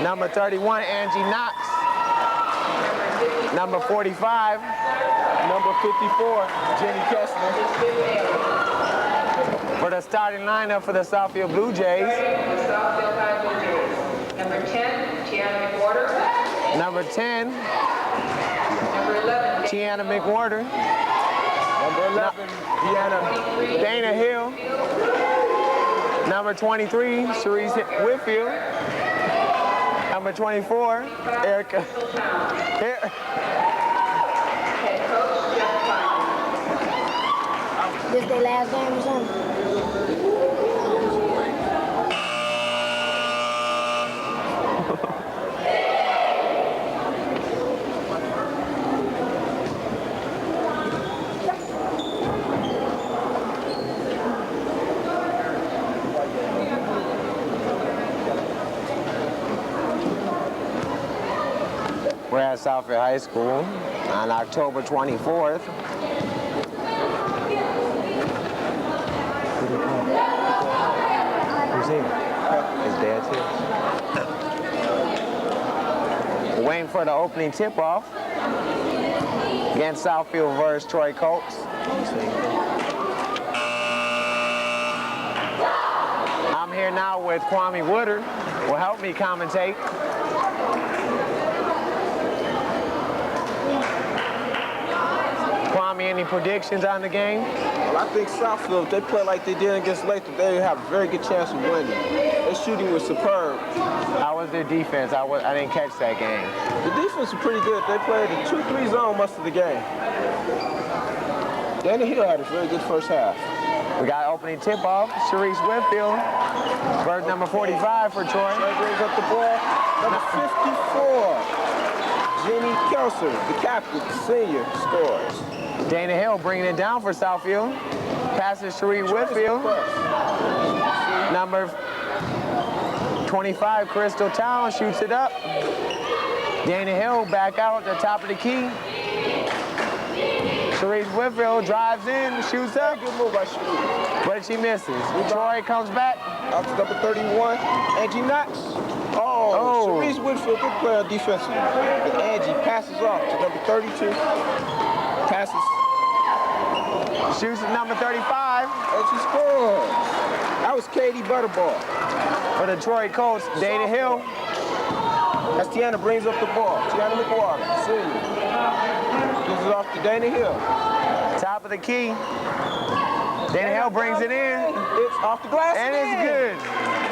Number 31, Angie Knox. Number 45. Number 54, Jenny Kessler. For the starting lineup for the Southfield Bluejays. Number 10, Tiana McWhorter. Number 10, Number 11, Tiana McWhorter. Number 11, Dana Hill. Number 23, Sharice Whitfield. Number 24, Erica. Head coach, Jeff Klein. This their last game or something? We're at Southfield High School on October 24th. Who's here? His dad's here. We're waiting for the opening tip-off against Southfield versus Troy Colts. I'm here now with Kwame Woodard, will help me commentate. Kwame, any predictions on the game? Well, I think Southfield, if they play like they did against Lathrop, they have a very good chance of winning. Their shooting was superb. How was their defense? I didn't catch that game. The defense was pretty good. They played a 2-3 zone most of the game. Danny Hill had a very good first half. We got opening tip-off, Sharice Whitfield, versus number 45 for Troy. Troy brings up the ball. Number 54, Jenny Kelser, the captain, the senior, scores. Dana Hill bringing it down for Southfield. Passes Sharice Whitfield. Number 25, Crystal Town, shoots it up. Dana Hill back out at the top of the key. Sharice Whitfield drives in, shoots up. Good move by Sharice. But she misses. Troy comes back. Out to number 31, Angie Knox. Oh, Sharice Whitfield, good player defensively. And Angie passes off to number 32. Passes. Shoots at number 35. And she scores. That was Katie Butterball. For the Troy Colts, Dana Hill. As Tiana brings up the ball. Tiana McWhorter, senior. Gives it off to Dana Hill. Top of the key. Dana Hill brings it in. It's off the glass. And it's good.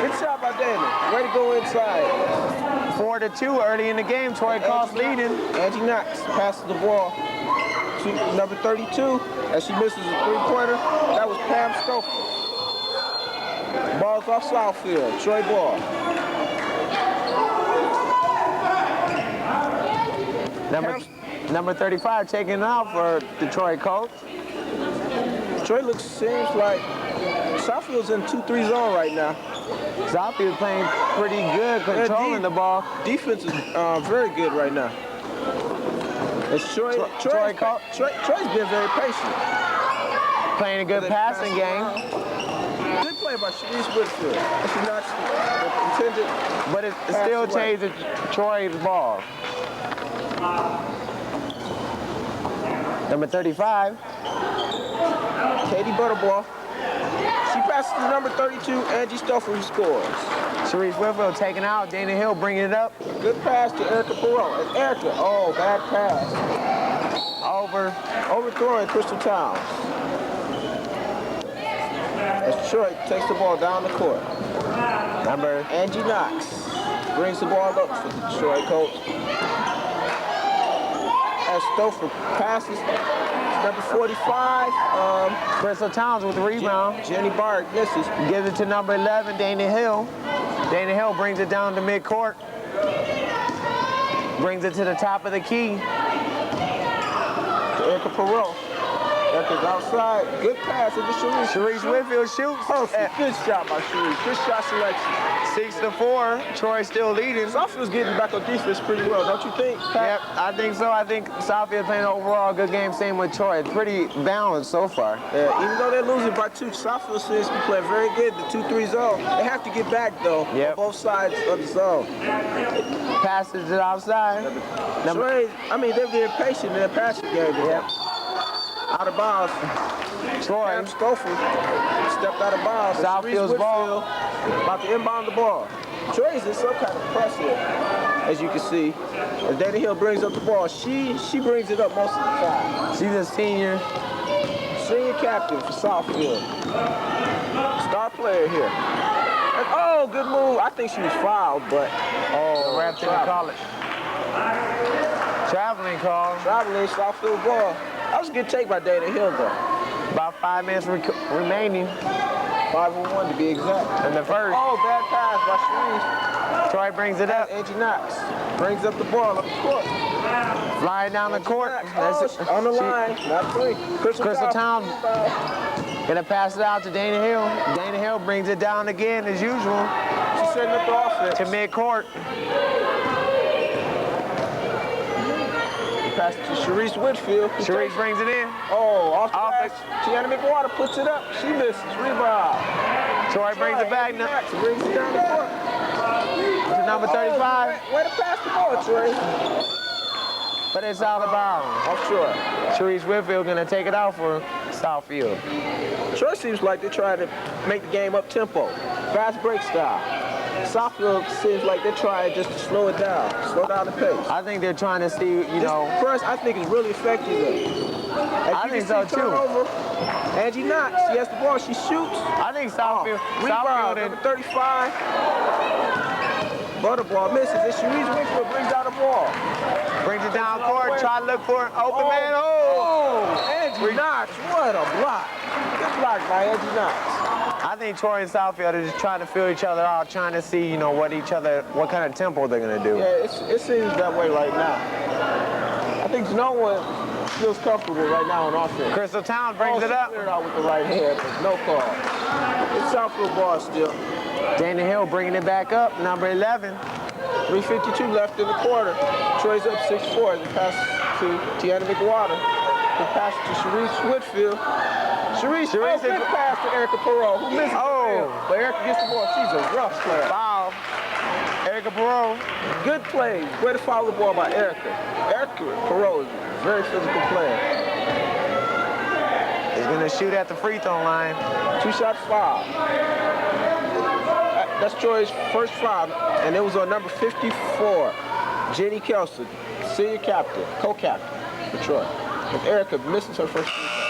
Good shot by Dana. Way to go inside. 4-2 early in the game. Troy Colts leading. Angie Knox passes the ball to number 32 as she misses a three-pointer. That was Pam Stoker. Ball's off Southfield. Troy ball. Number 35 taking it out for Detroit Colts. Troy seems like Southfield's in 2-3 zone right now. Southfield playing pretty good, controlling the ball. Defense is very good right now. It's Troy's been very patient. Playing a good passing game. Good play by Sharice Whitfield. She knocks the intended. But it still changes Troy's ball. Number 35. Katie Butterball. She passes to number 32, Angie Stouffer, who scores. Sharice Whitfield taking out, Dana Hill bringing it up. Good pass to Erica Perot. And Erica, bad pass. Overthrowing Crystal Towns. As Troy takes the ball down the court. Number Angie Knox brings the ball up for the Detroit Colts. As Stouffer passes, number 45. Crystal Towns with the rebound. Jenny Barr misses. Gives it to number 11, Dana Hill. Dana Hill brings it down to midcourt. Brings it to the top of the key. To Erica Perot. Erica's outside. Good pass into Sharice. Sharice Whitfield shoots. Perfect. Good shot by Sharice. Good shot selection. 6-4. Troy still leading. Southfield's getting back on defense pretty well, don't you think, Pat? Yep, I think so. I think Southfield playing overall good game. Same with Troy. Pretty balanced so far. Yeah, even though they're losing by 2, Southfield seems to be playing very good. The 2-3 zone. They have to get back though. Yep. On both sides of the zone. Passes it outside. Troy, I mean, they're being patient in their passing game. Yep. Out of bounds. Troy. Stoffel stepped out of bounds. Southfield's ball. About to inbound the ball. Troy's in some kind of press here, as you can see. As Dana Hill brings up the ball, she brings it up most of the time. She's a senior. Senior captain for Southfield. Star player here. And, oh, good move. I think she was fouled, but Ref didn't call it. Traveling call. Traveling Southfield ball. That was a good take by Dana Hill, though. About 5 minutes remaining 5-1 to be exact. in the first. Oh, bad pass by Sharice. Troy brings it up. Angie Knox brings up the ball up the court. Flying down the court. Oh, on the line. Not 3. Crystal Town gonna pass it out to Dana Hill. Dana Hill brings it down again as usual She's setting up the offense. to midcourt. Pass it to Sharice Whitfield. Sharice brings it in. Oh, off the Offense. glass. Tiana McWater puts it up. She misses. Rebound. Troy brings it back now Knox brings it down the court. to number 35, Way to pass the ball, Trey. but it's out of bounds. Offshore. Sharice Whitfield gonna take it out for Southfield. Troy seems like they're trying to make the game up tempo. Fast break style. Southfield seems like they're trying just to slow it down. Slow down the pace. I think they're trying to see, you know. This press, I think, is really effective. I think so too. Angie Knox, she has the ball, she shoots. I think Southfield, Rebound, Southfield number 35. Butterball misses, and Sharice Whitfield brings out the ball. brings it down court, try to look for an open man. Angie Knox, what a block. Good block by Angie Knox. I think Troy and Southfield are just trying to feel each other out, trying to see, you know, what kind of tempo they're gonna do. Yeah, it seems that way right now. I think no one feels comfortable right now on offense. Crystal Town brings it She up. cleared out with the right hand, but no call. It's Southfield ball still. Dana Hill bringing it back up, number 11. 3:52 left in the quarter. Troy's up 6-4 as it passes to Tiana McWater. The pass to Sharice Whitfield. Sharice, good pass to Erica Perot, who misses the field. But Erica gets the ball. She's a rough player. Foul. Erica Perot. Good play. Way to follow the ball by Erica. Erica Perot is a very physical player. He's gonna shoot at the free throw line. 2-shot foul. That's Troy's first foul, and it was on number 54, Jenny Kelson, senior captain, co-captain for Troy. And Erica misses her first free throw.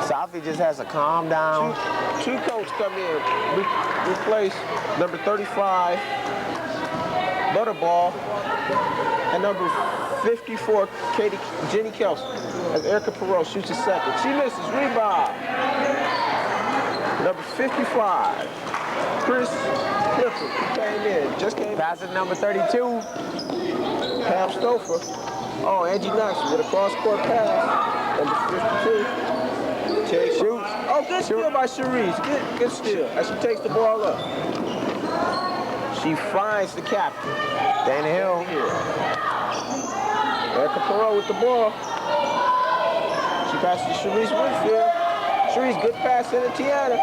Southie just has to calm down. Two Colts come in, replace number 35, Butterball, and number 54, Jenny Kelson, as Erica Perot shoots a second. She misses, rebound. Number 55, Chris Clifford, came in, just came in. Pass it number 32. Pam Stouffer. Oh, Angie Knox with a cross-court pass. Number 52. Shoots. Oh, good steal by Sharice. Good steal as she takes the ball up. She finds the captain. Dana Hill. Erica Perot with the ball. She passes to Sharice Whitfield. Sharice, good pass into Tiana.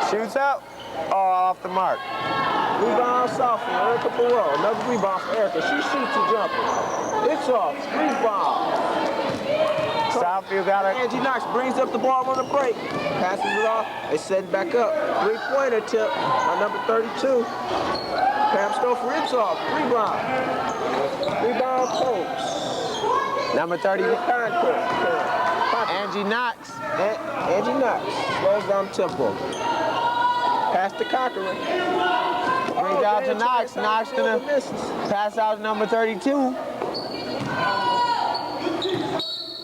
Shoots up. Oh, off the mark. Rebound Southfield, Erica Perot. Another rebound for Erica. She shoots a jumper. It's off. Rebound. Southfield got it. Angie Knox brings up the ball on the break. Passes it off. They set it back up. Three-pointer tip by number 32. Pam Stouffer, it's off. Rebound. Rebound Colts. Number 30. Angie Knox. Angie Knox slows down tempo. Pass to Cochran. Brings out to Knox. Knox gonna pass out number 32.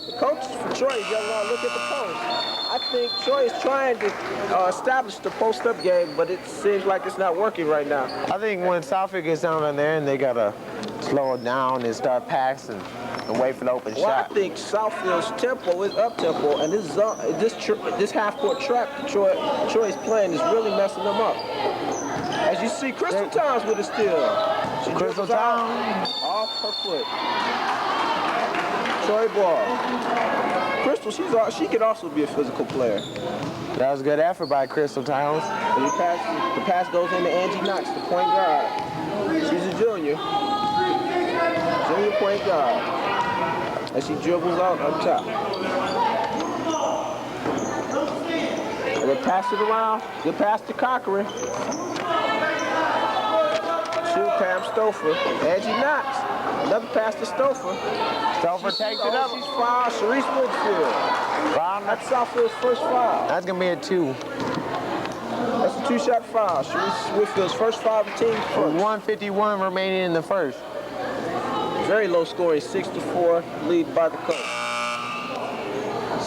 The coach for Troy is going to look at the post. I think Troy is trying to establish the post-up game, but it seems like it's not working right now. I think when Southfield gets down on there and they gotta slow it down and start passing. and wait for the open Well, shot. I think Southfield's tempo is up tempo, and this half-court trap that Troy's playing is really messing them up. As you see, Crystal Towns with a steal. She Crystal dribbles out Towns. off her foot. Troy ball. Crystal, she could also be a physical player. That was good effort by Crystal Towns. And the pass goes into Angie Knox, the point guard. She's a junior point guard. And she dribbles out up top. And they pass it around. Good pass to Cochran. Shoot, Pam Stouffer. Angie Knox. Another pass to Stouffer. Stouffer takes it up. She's fouled. Sharice Whitfield. Foul. That's Southfield's first foul. That's going to be a 2. That's a 2-shot foul. Sharice Whitfield's first foul of the team. 1:51 remaining in the first. Very low scoring, 6-4 lead by the Colts.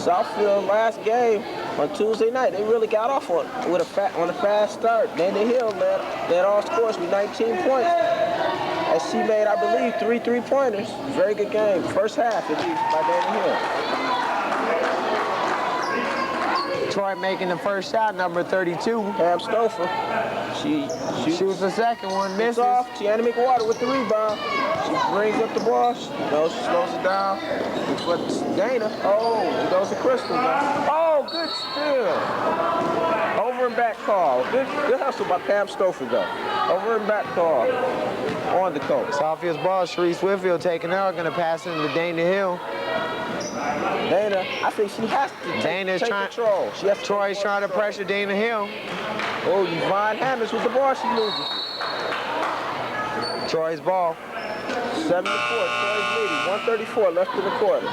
Southfield last game on Tuesday night, they really got off on a fast start. Dana Hill led all scores with 19 points. As she made, I believe, 3 3-pointers. Very good game. First half, at least, by Dana Hill. Troy making the first shot, number 32. Pam Stouffer. She Shoots the second one, misses. off. Tiana McWater with the rebound. She brings up the ball. She slows it down. Looks for Dana. Oh, it goes to Crystal. Oh, good steal. Over and back call. Good hustle by Pam Stouffer, though. Over and back call on the Colts. Southfield's ball, Sharice Whitfield taking out, going to pass it into Dana Hill. Dana, I think she has to take control. Troy's trying to pressure Dana Hill. Oh, Yvonne Hammonds with the ball, she loses. Troy's ball. 7-4, Troy's leading. 1:34 left in the quarter.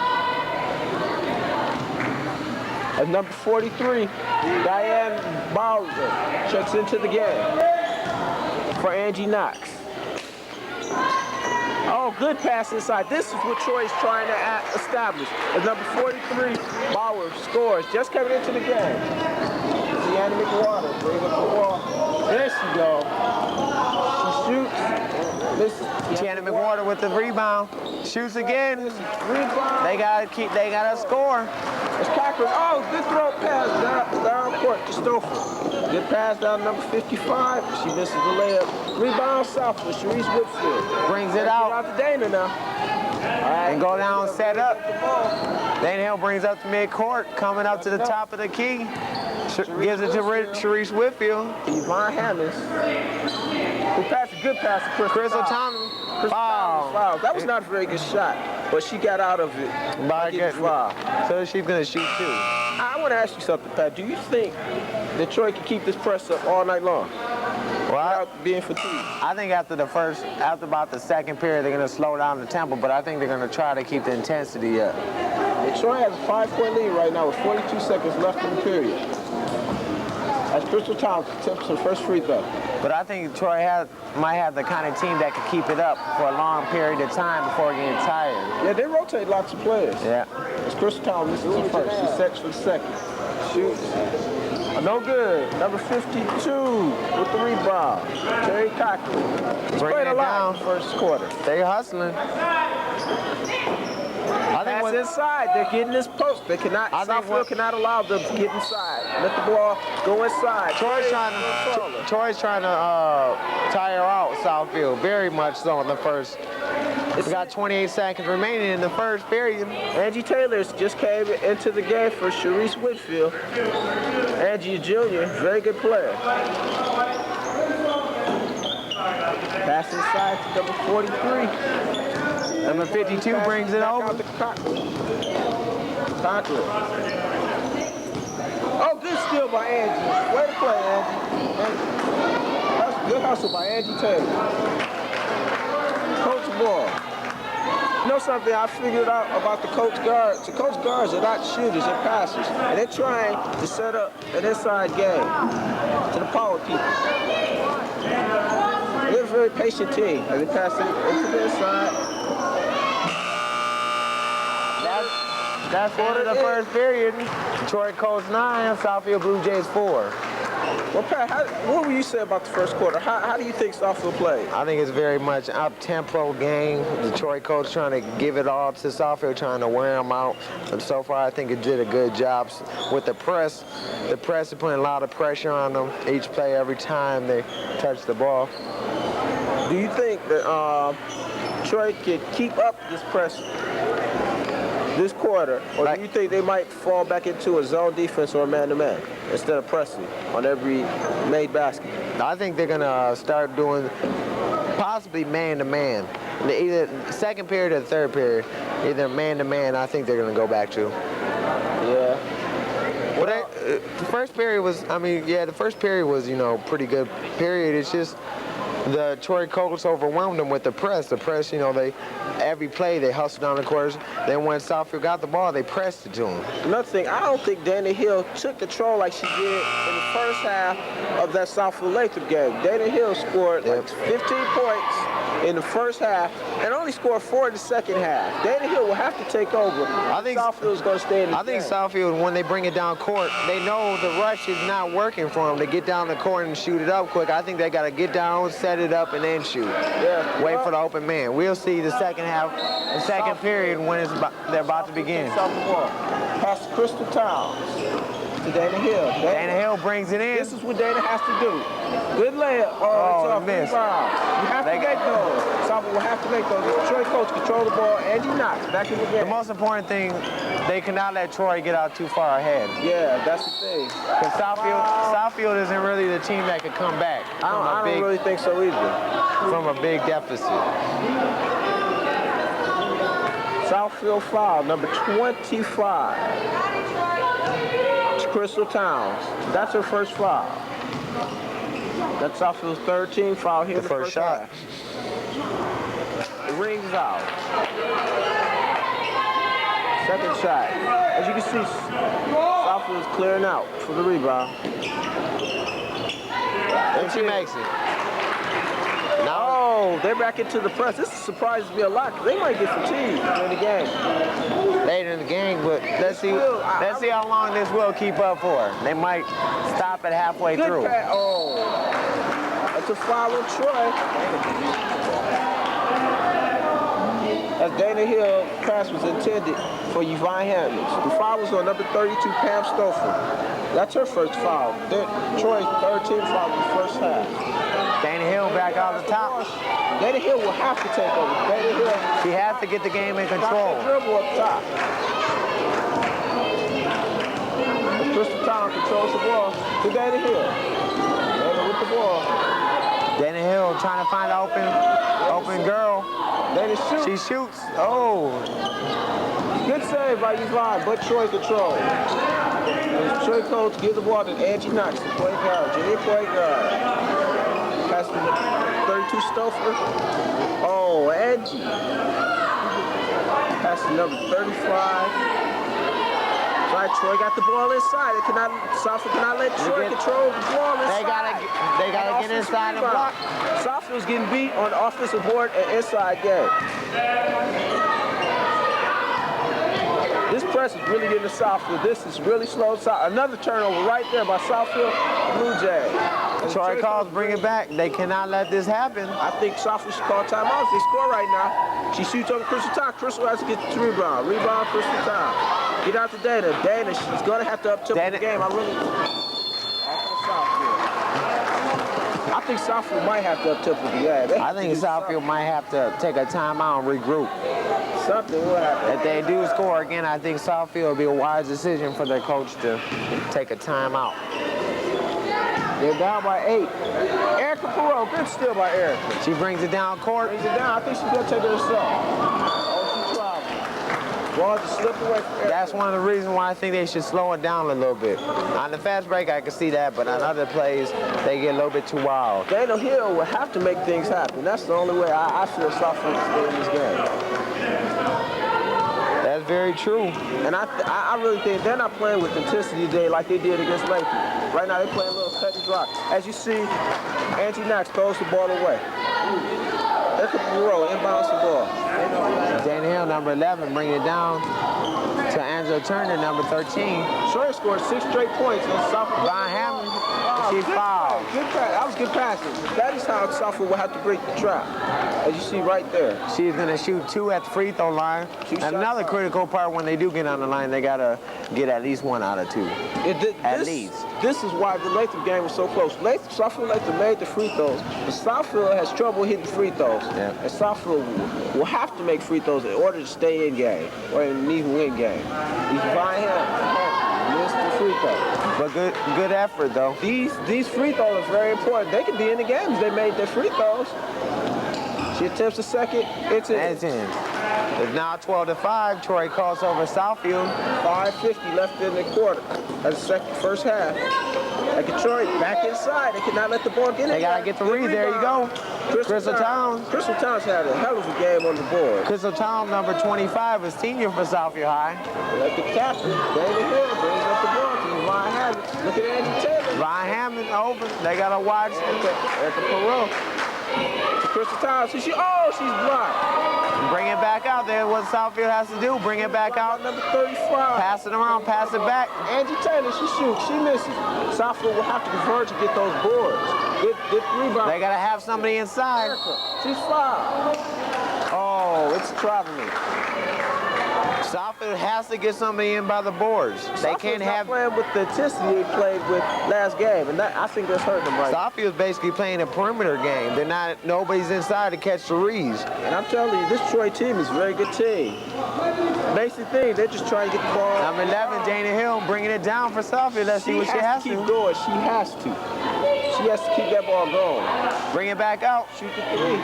At number 43, Diane Bowser checks into the game for Angie Knox. Oh, good pass inside. This is what Troy's trying to establish. At number 43, Bauer scores, just coming into the game. Tiana McWater brings up the ball. There she goes. She shoots. Tiana McWater with the rebound. Shoots again. Rebound. They gotta score. It's Cochran. Oh, good throw pass down court to Stouffer. Good pass down number 55. She misses the layup. Rebound Southfield. Sharice Whitfield Brings it Get out. out to Dana now. All right. And go down, set up. The ball. Dana Hill brings up to midcourt, coming up to the top of the key. Gives it to Sharice Whitfield. Yvonne Hammonds. Who passed a good pass to Crystal Thomas. Foul. That was not a very good shot, but she got out of it. So she's going to shoot 2. I want to ask you something, Pat. Do you think Detroit can keep this press up all night long without being fatigued? I think after about the second period, they're going to slow down the tempo, but I think they're going to try to keep the intensity up. Detroit has a 5-point lead right now with 42 seconds left in the period. As Crystal Towns attempts her first free throw. But I think Troy might have the kind of team that can keep it up for a long period of time before getting tired. Yeah, they rotate lots of players. Yeah. As Crystal Towns misses the first, she sets for the second. Shoots. No good. Number 52 with the rebound. Terry Cochran. He's played a lot in the first quarter. They're hustling. Pass inside. They're getting this post. They cannot. Southfield cannot allow them to get inside. Let the ball go inside. Troy's trying to tire out Southfield very much so in the first. We got 28 seconds remaining in the first period. Angie Taylor just came into the game for Sharice Whitfield. Angie, a junior, very good player. Pass inside to number 43. Number 52 brings it over. Cochran. Oh, good steal by Angie. Way to play, Angie. That's a good hustle by Angie Taylor. Coach ball. You know something I figured out about the Colts guards? The Colts guards are not shooters, they're passers. And they're trying to set up an inside game to the power people. They're a very patient team. And they pass it into the inside. That's the end of the first period. Detroit Colts 9, Southfield Bluejays 4. Well, Pat, what will you say about the first quarter? How do you think Southfield played? I think it's very much up-tempo game. Detroit Colts trying to give it all to Southfield, trying to wear them out. And so far, I think it did a good job with the press. The press is putting a lot of pressure on them each play every time they touch the ball. Do you think that Detroit could keep up this press this quarter, or do you think they might fall back into a zone defense or a man-to-man instead of pressing on every made basket? I think they're going to start doing possibly man-to-man. Either second period or third period, either man-to-man, I think they're going to go back to. Yeah. Well, the first period was, the first period was, pretty good period. It's just the Detroit Colts overwhelmed them with the press. The press, every play they hustled down the course. Then when Southfield got the ball, they pressed it to them. Another thing, I don't think Dana Hill took control like she did in the first half of that Southfield Lathrop game. Dana Hill scored like 15 points in the first half and only scored 4 in the second half. Dana Hill will have to take over. I think Southfield's going to stay in the game. I think Southfield, when they bring it down court, they know the rush is not working for them to get down the court and shoot it up quick. I think they got to get down, set it up, and then shoot. Yeah. Wait for the open man. We'll see the second half, the second period when they're about to begin. Pass to Crystal Towns. To Dana Hill. Dana Hill brings it in. This is what Dana has to do. Good layup. Oh, miss. You have to make those. Southfield will have to make those. The Detroit Colts control the ball. Angie Knox back in the game. The most important thing, they cannot let Troy get out too far ahead. Yeah, that's the thing. Because Southfield isn't really the team that could come back. I don't really think so either. From a big deficit. Southfield foul, number 25. Crystal Towns. That's her first foul. That's Southfield's third team foul here in the first shot. It rings out. Second shot. As you can see, Southfield's clearing out for the rebound. And she makes it. No, they're back into the press. This surprises me a lot because they might get fatigued in the game. Later in the game, but let's see how long this will keep up for. They might stop it halfway through. That's a foul on Troy. As Dana Hill pass was intended for Yvonne Hammonds. The foul was on number 32, Pam Stouffer. That's her first foul. Troy's third team foul in the first half. Dana Hill back out the top. Dana Hill will have to take over. Dana Hill. She has to get the game in control. Dribble up top. Crystal Town controls the ball to Dana Hill. Dana with the ball. Dana Hill trying to find an open girl. Dana shoots. She shoots. Oh. Good save by Yvonne, but Troy control. Troy Colts give the ball to Angie Knox, the point guard, junior point guard. Pass to 32 Stouffer. Oh, Angie. Pass to number 35. Right, Troy got the ball inside. Southfield cannot let Troy control the ball inside. They gotta get inside and block. Southfield's getting beat on the offensive board and inside game. This press is really getting to Southfield. This is really slow. Another turnover right there by Southfield Bluejays. Troy calls bring it back. They cannot let this happen. I think Southfield should call timeouts. They score right now. She shoots over Crystal Town. Crystal has to get the rebound. Rebound, Crystal Town. Get out to Dana. Dana, she's going to have to up-tempo the game. I think Southfield might have to up-tempo the game. I think Southfield might have to take a timeout and regroup. Something will happen. If they do score again, I think Southfield will be a wise decision for their coach to take a timeout. They're down by 8. Erica Perot, good steal by Erica. She brings it down court. Brings it down. I think she's going to take it herself. Ball just slipped away from Erica. That's one of the reasons why I think they should slow it down a little bit. On the fast break, I can see that, but on other plays, they get a little bit too wild. Dana Hill will have to make things happen. That's the only way I feel Southfield can stay in this game. That's very true. And I really think they're not playing with intensity today like they did against Lathrop. Right now, they're playing a little cut and drop. As you see, Angie Knox throws the ball away. Erica Perot inbounds the ball. Dana Hill, number 11, bring it down to Angela Turner, number 13. Troy scored 6 straight points. Von Hammond Oh, She good fouled. play, good pass. That was good passing. That is how Southfield will have to break the trap, as you see right there. She's going to shoot 2 at the free throw line. Shots Another fired. critical part when they do get on the line, they got to get at least 1 out of 2. At least. This is why the Latham game was so close. Southfield Latham made the free throws, but Southfield has trouble hitting free throws. Yeah. And Southfield will have to make free throws in order to stay in game or in even win game. He's behind him. Missed the free throw. But good effort, though. These free throws are very important. They could be in the game if they made their free throws. She attempts a second. It's in. It's in. It's now 12-5. Troy calls over Southfield. 5:50 left in the quarter. That's the first half. And Detroit back inside. They cannot let the ball get in. They got to get the read. There you go. Crystal Towns. Crystal Towns had a hell of a game on the board. Crystal Towns, number 25, is senior for Southfield High. Let the captain, David Hill, brings up the ball to Ryan Hammond. Look at Andy Taylor. Ryan Hammond open. They got to watch. Erica Perot. Crystal Towns. She's blocked. Bring it back out there. What Southfield has to do, bring it back out. Number 35. Pass it around, pass it back. Angie Taylor, she shoots, she misses. Southfield will have to converge to get those boards. Good rebound. They got to have somebody inside. Erica, she's fouled. Oh, it's traveling. Southfield has to get somebody in by the boards. They can't have. Playing with the intensity they played with last game, and I think that's hurting them right now. Southfield's basically playing a perimeter game. They're not. Nobody's inside to catch the reads. And I'm telling you, this Troy team is a very good team. Basic thing, they're just trying to get the ball. Number 11, Dana Hill, bringing it down for Southfield. Let's see what she has keep to. going. She has to. She has to keep that ball going. Bring it back out. Shoot the 3.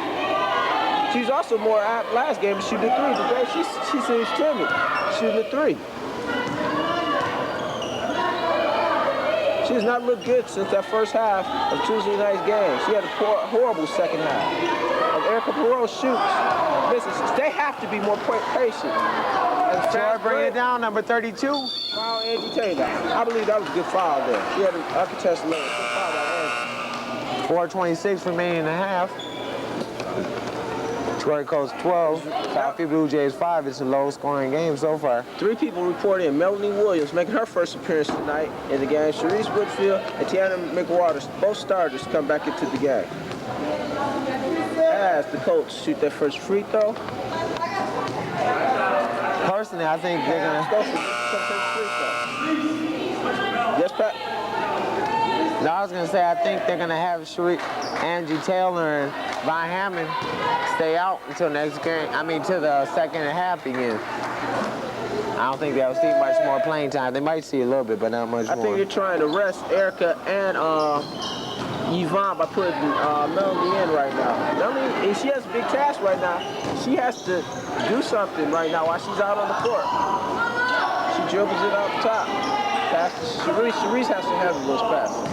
She's also more apt last game to shoot the 3. Today she seems timid. Shooting the 3. She has not looked good since that first half of Tuesday night's game. She had a horrible second half. As Erica Perot shoots, misses. They have to be more patient. Troy bringing it down, number 32. Foul Angie Taylor. I believe that was a good foul there. She had an uncontested lane. Good foul by Angie. 4:26 remaining in the half. Troy Colts 12, Southfield Bluejays 5. It's a low-scoring game so far. 3 people reported in. Melanie Williams making her first appearance tonight in the game. Sharice Woodfield and Tiana McWaters, both starters, come back into the game. As the Colts shoot their first free throw. Personally, I think they're going to... Yes, Pat? No, I was going to say, I think they're going to have Angie Taylor and Von Hammond stay out until next game. Till the second half begins. I don't think they'll see much more playing time. They might see a little bit, but not much more. I think they're trying to rest Erica and Yvonne by putting Melanie in right now. Melanie, she has a big task right now. She has to do something right now while she's out on the court. She dribbles it up top. Pass to Sharice. Sharice has to handle those passes.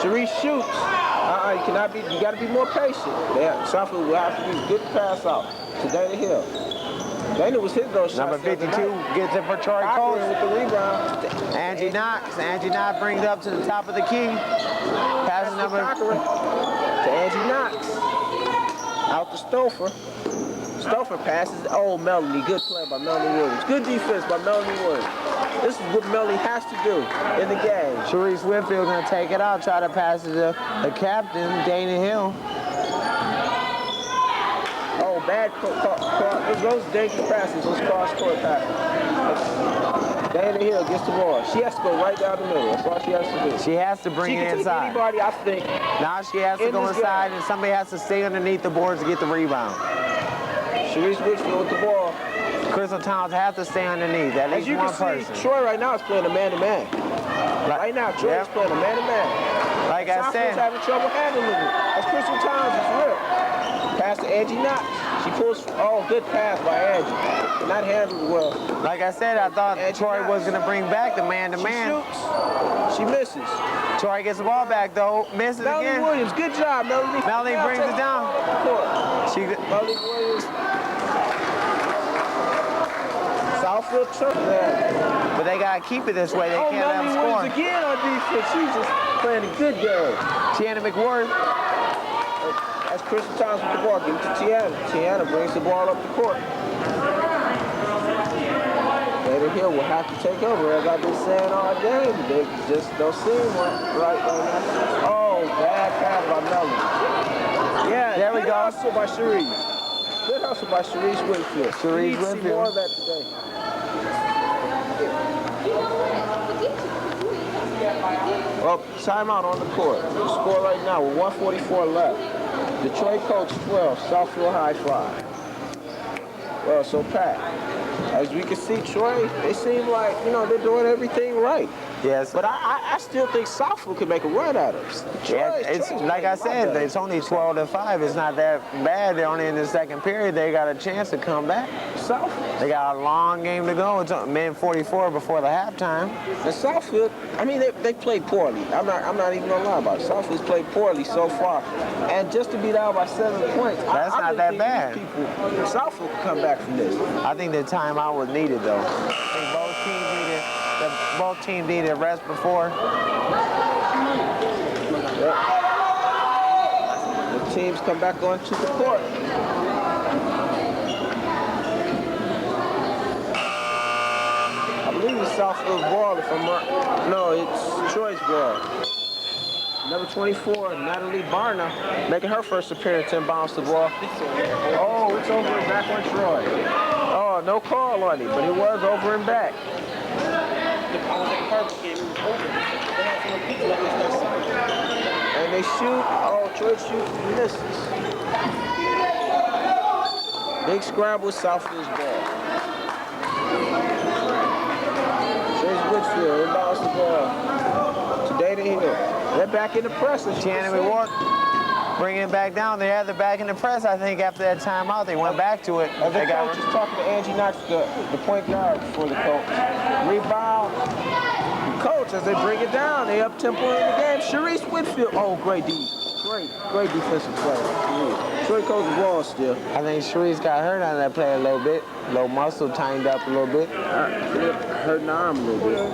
Sharice shoots. You got to be more patient. Southfield will have to be good pass out to Dana Hill. Dana was hitting those shots. Number 52 gets it for Troy Colts. With the rebound. Angie Knox. Angie Knox brings it up to the top of the key. Passes number... To Angie Knox. Out to Stouffer. Stouffer passes. Oh, Melanie. Good play by Melanie Williams. Good defense by Melanie Williams. This is what Melanie has to do in the game. Sharice Whitfield going to take it out, try to pass it to the captain, Dana Hill. Oh, bad those dangerous passes, those cross-court passes. Dana Hill gets the ball. She has to go right down the middle. That's all she has to do. She has to bring it inside. Anybody, I think. Now she has to go inside, and somebody has to stay underneath the boards to get the rebound. Sharice Whitfield with the ball. Crystal Towns have to stay underneath, at least one person. Troy right now is playing a man-to-man. Right now, Troy is playing a man-to-man. Like I said, having trouble handling it. As Crystal Towns is real. Pass to Angie Knox. She pulls. Oh, good pass by Angie. Not handled well. Like I said, I thought Troy was going to bring back the man-to-man. She shoots. She misses. Troy gets the ball back though. Misses Melanie again. Williams, good job, Melanie. Melanie brings it down. Melanie Williams. Southfield took that. But they got to keep it this way. They can't let them Melanie score. Williams again on defense. She's just playing a good game. Tiana McWorth. That's Crystal Towns with the ball. Give it to Tiana. Tiana brings the ball up the court. Dana Hill will have to take over, as I've been saying all game. They just don't seem right now. Oh, bad pass by Melvin. Yeah, there we good go. hustle by Sharice. Good hustle by Sharice Whitfield. Sharice We need to see Whitfield. more of that today. Well, timeout on the court. The score right now with 1:44 left. Detroit Colts 12, Southfield High 5. Well, so Pat, as we can see, Troy, they seem like, they're doing everything right. Yes. But I still think Southfield can make a run at us. Yeah, it's like I said, it's only 12-5. It's not that bad. They're only in the second period. They got a chance to come back. Southfield. They got a long game to go. It's a minute 44 before the halftime. And Southfield, they played poorly. I'm not even gonna lie about it. Southfield's played poorly so far, and just to be down by 7 points, That's I not really that think bad. these people, Southfield can come back from this. I think the timeout was needed, though. I think both teams needed rest before. Yep. The teams come back onto the court. I believe it's Southfield's ball, if I'm right. No, it's Troy's ball. Number 24, Natalie Barna, making her first appearance and bounce the ball. Oh, it's over and back on Troy. Oh, no call on it, but it was over and back. And they shoot. Oh, Troy shoots and misses. Big scramble, Southfield's ball. Chase Whitfield inbounds the ball to Dana Hill. They're back in the press. Shannon Ward bringing it back down. They had the back in the press, I think, after that timeout. They went back to it. The coach is talking to Angie Knox, the point guard for the Colts. Rebound. The Colts, as they bring it down, they up tempo in the game. Sharice Whitfield. Oh, great defensive play. Troy Colts is ball still. I think Sharice got hurt on that play a little bit. Low muscle tightened up a little bit. Hurting the arm a little bit.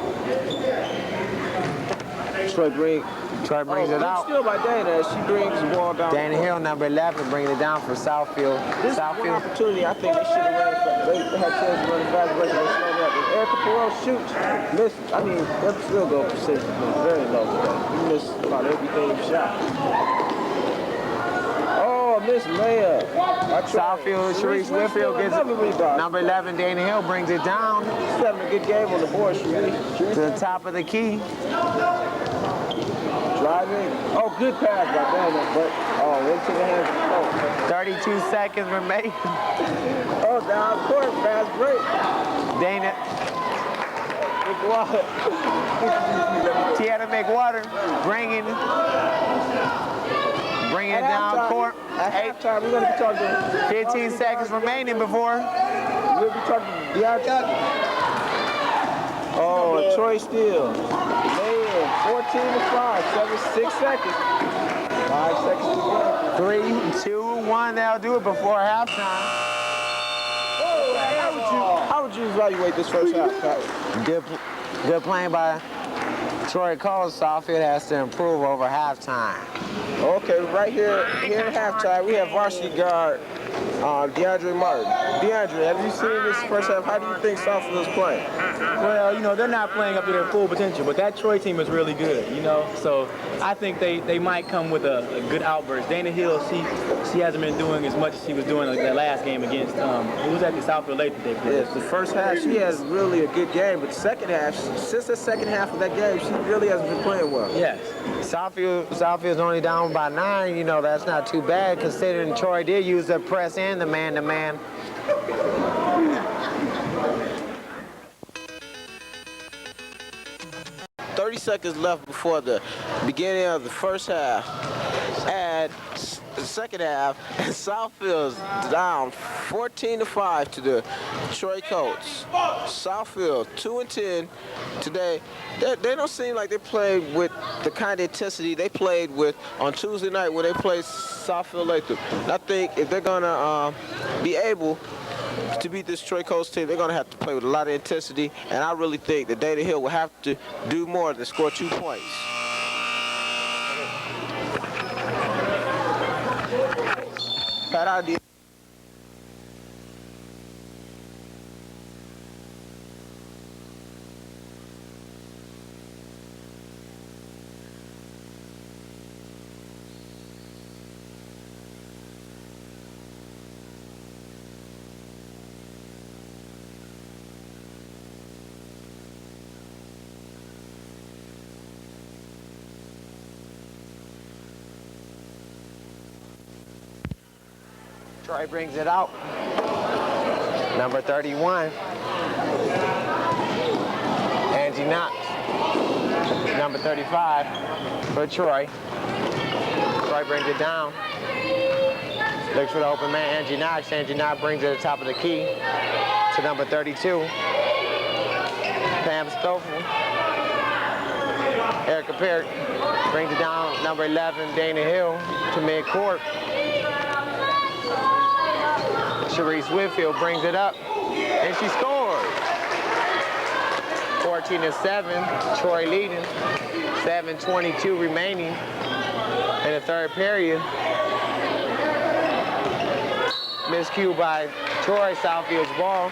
Troy brings it out. Still by Dana as she brings the ball down. Dana Hill, number 11, bringing it down for Southfield. This is one opportunity. I think they should have run it fast. They had a chance to run it fast break and they slowed up. If Erica Perot shoots, misses. I mean, their field goal percentage has been very low today. He missed about everything he shot. Oh, missed layup. Southfield, Sharice Whitfield gets it. Number 11, Dana Hill brings it down. She's having a good game on the board, Sharice. To the top of the key. Driving. Oh, good pass by Dana, but into the hands of the Colts. 32 seconds remaining. Oh, down court, fast break. Dana. Tiana McWater bringing it down court. At halftime, we're going to be talking 15 seconds remaining before. We'll be talking DeAndre. Oh, Troy Steele. 14-5, 6 seconds. 5 seconds to go. 3, 2, 1. They'll do it before halftime. How would you evaluate this first half, Pat? Good playing by Troy Colts. Southfield has to improve over halftime. Okay, right here at halftime, we have varsity guard DeAndre Martin. DeAndre, have you seen this first half? How do you think Southfield is playing? Well, they're not playing up to their full potential, but that Troy team is really good, So I think they might come with a good outburst. Dana Hill, she hasn't been doing as much as she was doing like that last game against, who was at the Southfield late that they played? Yes, the first half, she has really a good game, but the second half, since the second half of that game, she really hasn't been playing well. Yes. Southfield's only down by 9. That's not too bad considering Troy did use the press and the man-to-man. 30 seconds left before the beginning of the first half. And the second half, and Southfield's down 14-5 to the Troy Colts. Southfield 2-10 today. They don't seem like they played with the kind of intensity they played with on Tuesday night when they played Southfield Latham. And I think if they're gonna be able to beat this Troy Colts team, they're gonna have to play with a lot of intensity. And I really think that Dana Hill will have to do more than score 2 points. Pat idea. Troy brings it out. Number 31. Angie Knox. Number 35 for Troy. Troy brings it down. Looks for the open man, Angie Knox. Angie Knox brings it to the top of the key to number 32. Pam Stoffel. Erica Perry brings it down. Number 11, Dana Hill to midcourt. Sharice Whitfield brings it up, and she scores. 14-7, Troy leading. 7:22 remaining in the third period. Miscue by Troy, Southfield's ball.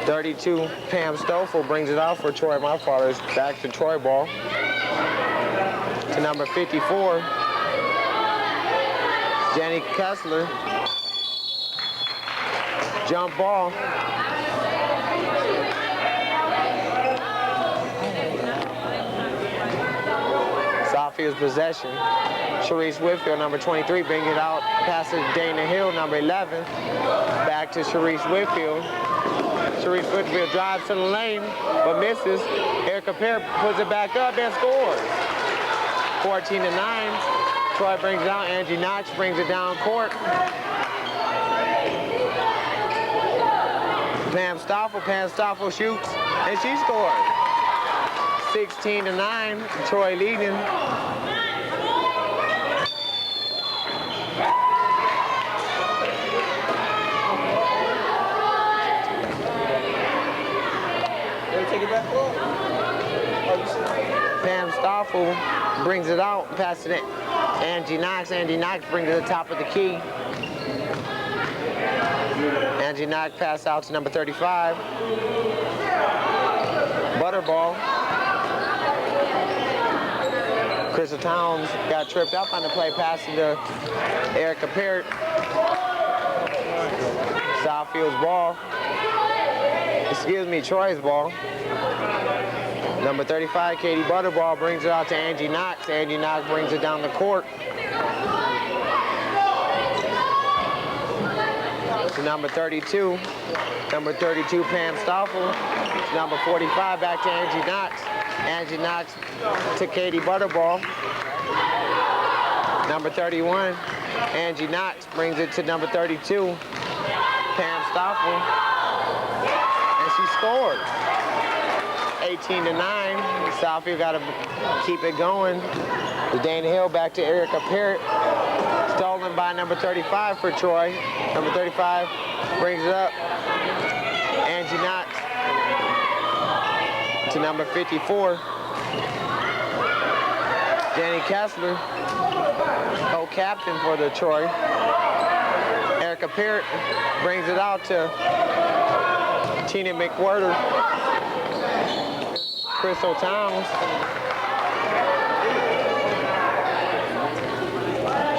.32, Pam Stoffel brings it out for Troy. My father's back to Troy ball. To number 54, Jenny Kessler. Jump ball. Southfield's possession. Sharice Whitfield, number 23, bring it out. Passes Dana Hill, number 11. Back to Sharice Whitfield. Sharice Whitfield drives to the lane, but misses. Erica Perry puts it back up and scores. 14-9. Troy brings it out. Angie Knox brings it down court. Pam Stoffel shoots, and she scores. 16-9. Troy leading. Pam Stoffel brings it out, passes it. Angie Knox. Angie Knox brings it to the top of the key. Angie Knox passed out to number 35. Butterball. Crystal Towns got tripped up on the play, passing to Erica Perry. Southfield's ball. Excuse me, Troy's ball. Number 35, Katie Butterball brings it out to Angie Knox. Angie Knox brings it down the court. To number 32. Number 32, Pam Stoffel. Number 45, back to Angie Knox. Angie Knox to Katie Butterball. Number 31, Angie Knox brings it to number 32, Pam Stoffel. And she scored. 18-9. Southfield got to keep it going. The Dana Hill back to Erica Perry. Stolen by number 35 for Troy. Number 35 brings it up. Angie Knox to number 54. Jenny Kessler, co-captain for the Troy. Erica Perry brings it out to Tina McWhirter. Crystal Towns.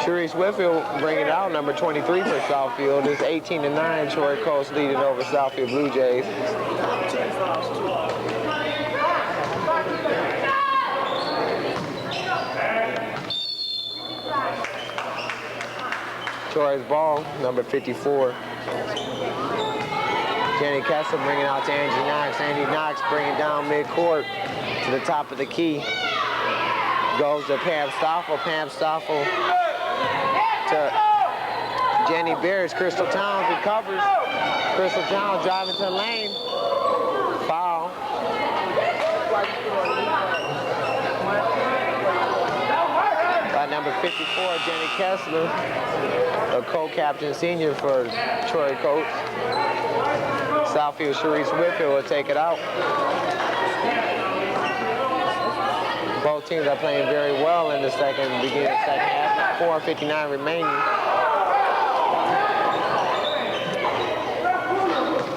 Sharice Whitfield bringing it out, number 23 for Southfield. It's 18-9. Troy Colts leading over Southfield Bluejays. Troy's ball, number 54. Jenny Kessler bringing it out to Angie Knox. Angie Knox bringing it down midcourt to the top of the key. Goes to Pam Stoffel. Pam Stoffel to Jenny Beers. Crystal Towns recovers. Crystal Towns driving to the lane. Foul. By number 54, Jenny Kessler, a co-captain senior for Troy Colts. Southfield Sharice Whitfield will take it out. Both teams are playing very well in the beginning of the second half. 4:59 remaining.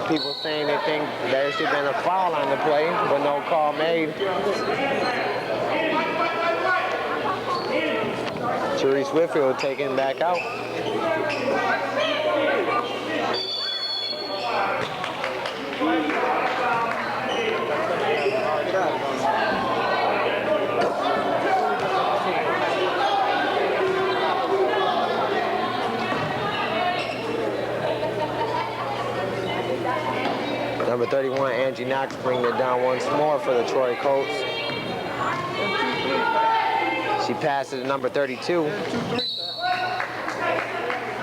People saying they think there should have been a foul on the play, but no call made. Sharice Whitfield taken back out. 31, Angie Knox, bringing it down once more for the Troy Colts. She passes to number 32.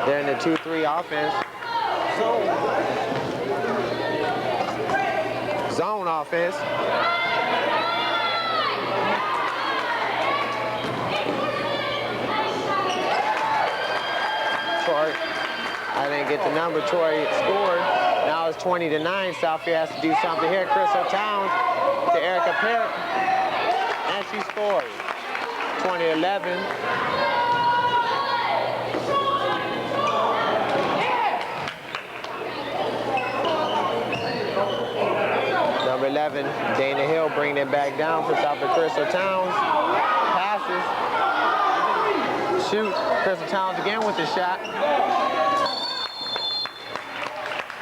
They're in the 2-3 offense. Zone offense. Troy, I didn't get the number. Troy scored. Now it's 20-9. Southfield has to do something here. Crystal Towns to Erica Parrott. And she scores. 20-11. Number 11, Dana Hill bringing it back down for Southfield. Crystal Towns. Passes. Shoot. Crystal Towns again with the shot.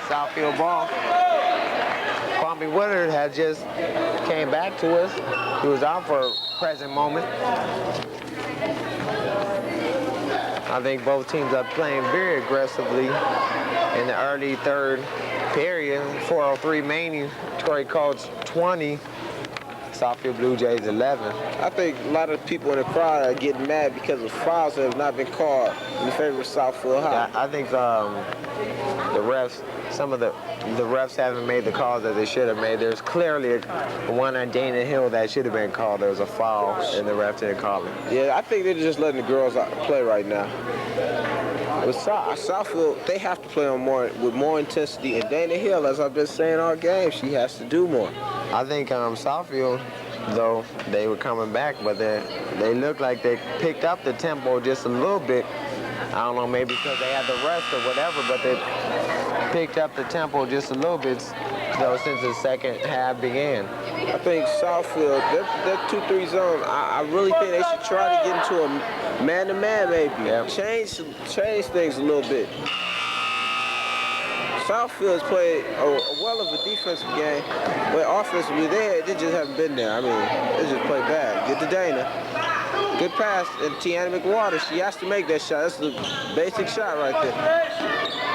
Southfield ball. Kwame Woodard had just came back to us. He was out for a present moment. I think both teams are playing very aggressively in the early third period. 4:03 remaining. Troy Colts 20. Southfield Bluejays 11. I think a lot of people in the crowd are getting mad because of fouls that have not been called in favor of Southfield High. I think the refs, some of the refs haven't made the calls that they should have made. There's clearly one on Dana Hill that should have been called. There was a foul, and the ref didn't call it. Yeah, I think they're just letting the girls play right now. But Southfield, they have to play on with more intensity. And Dana Hill, as I've been saying all game, she has to do more. I think Southfield, though, they were coming back, but they looked like they picked up the tempo just a little bit. I don't know, maybe because they had the rest or whatever, but they picked up the tempo just a little bit, though, since the second half began. I think Southfield, their 2-3 zone, I really think they should try to get into a man-to-man maybe. Yep. Change things a little bit. Southfield's played a well of a defensive game, but offensively, they just haven't been there. I mean, they just play bad. Get to Dana. Good pass, and Tiana McWater, she has to make that shot. That's the basic shot right there.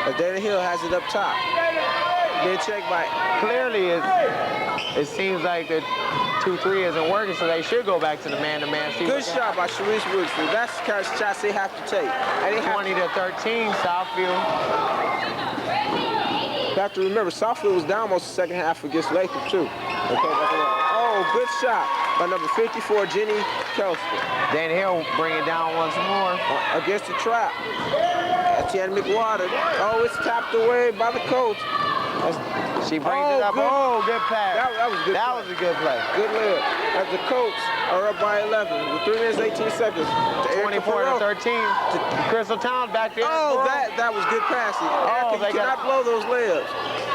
But Dana Hill has it up top. Being checked by... Clearly, it seems like the 2-3 isn't working, so they should go back to the man-to-man. Good shot by Sharice Woodfield. That's the kind of shots they have to take. 20-13, Southfield. You have to remember, Southfield was down most of the second half against Latham, too. Oh, good shot by number 54, Jenny Kelston. Dan Hill bring it down once more. Against the trap. Tiana McWater. Oh, it's tapped away by the Colts. She brings it up. Good. Oh, good pass. That was good. That was a good play. Good layup. As the Colts are up by 11 with 3 minutes, 18 seconds. 24-13. Crystal Towns back there. Oh, that was good passing. Oh, they cannot blow those layups.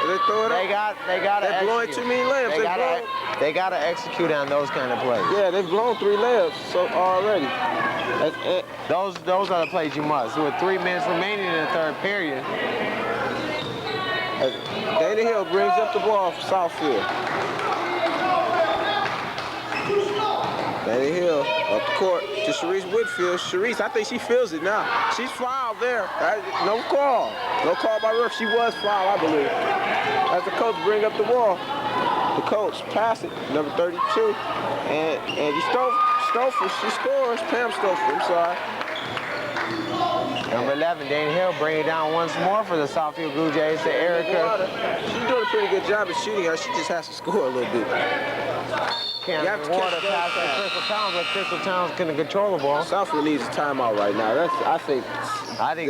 They throw it up. They got to They're blowing too many layups. They got to execute on those kind of plays. Yeah, they've blown 3 layups already. Those are the plays you must. With 3 minutes remaining in the third period. Dana Hill brings up the ball for Southfield. Dana Hill up the court to Sharice Woodfield. Sharice, I think she feels it now. She's fouled there. No call. No call by ref. She was fouled, I believe. As the Colts bring up the ball, the Colts pass it, number 32. And Angie Stouffer, she scores. Pam Stouffer, I'm sorry. Number 11, Dana Hill, bring it down once more for the Southfield Bluejays to Erica. She's doing a pretty good job of shooting her. She just has to score a little bit. Can't water pass to Crystal Towns, but Crystal Towns couldn't control the ball. Southfield needs a timeout right now. I think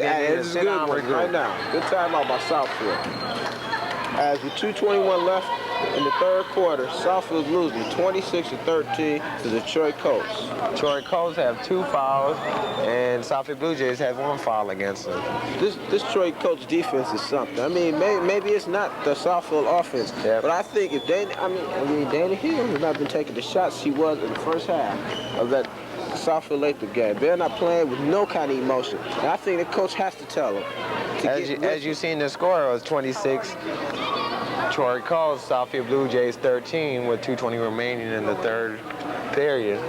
they need to sit down right now. Good timeout by Southfield. As with 2:21 left in the third quarter, Southfield's losing 26-13 to the Troy Colts. Troy Colts have 2 fouls, and Southfield Bluejays have 1 foul against them. This Troy Colts defense is something. I mean, maybe it's not the Southfield offense, but I think if Dana Hill has not been taking the shots she was in the first half of that Southfield Latham game. They're not playing with no kind of emotion. And I think the coach has to tell them. As you seen the score, it was 26. Troy Colts, Southfield Bluejays 13 with 2:20 remaining in the third period.